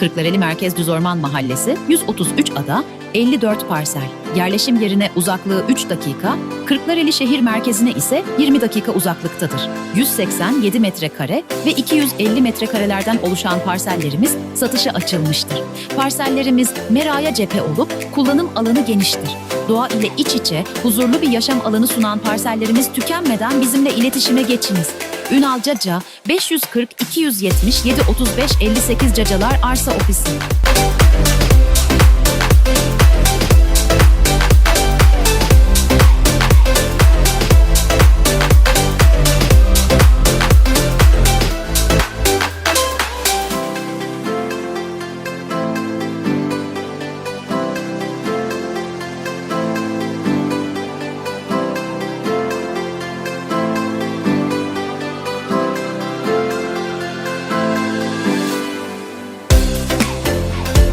Kırklareli Merkez Düzorman Mahallesi 133 ada, 54 parsel. Yerleşim yerine uzaklığı 3 dakika, Kırklareli şehir merkezine ise 20 dakika uzaklıktadır. 187 metrekare ve 250 metrekarelerden oluşan parsellerimiz satışa açılmıştır. Parsellerimiz meraya cephe olup kullanım alanı geniştir. Doğa ile iç içe huzurlu bir yaşam alanı sunan parsellerimiz tükenmeden bizimle iletişime geçiniz. Ünal Caca 540 270 735 58 Cacalar Arsa Ofisi.